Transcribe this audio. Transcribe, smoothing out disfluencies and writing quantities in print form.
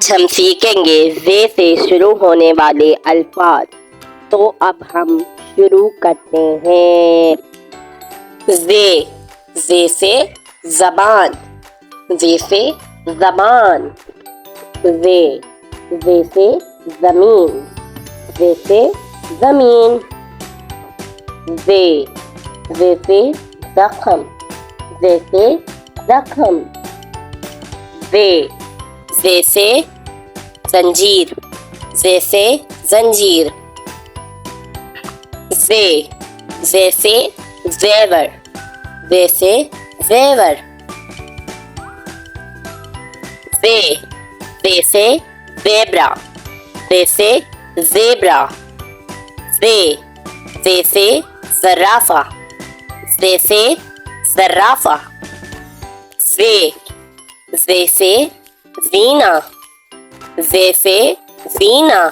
आज हम सीखेंगे ज़े से शुरू होने वाले अल्फाज। तो अब हम शुरू करते हैं। ज़े, ज़े से ज़बान, ज़े से ज़बान। ज़े, ज़े से ज़मीन, ज़े से ज़मीन। ज़े, ज़े से ज़ख्म, ज़े से ज़ख्म। ज़े, ज़े से ज़ंजीर, ज़े से ज़ंजीर। ज़े, ज़े से ज़ेवर, ज़े से ज़ेवर। ज़े, ज़े से ज़ेब्रा, ज़े से ज़ेब्रा। ज़े, ज़े से ज़राफ़ा, ज़े से ज़राफ़ा। ज़े, ज़े से ज़ीना, ज़े से ज़ीना।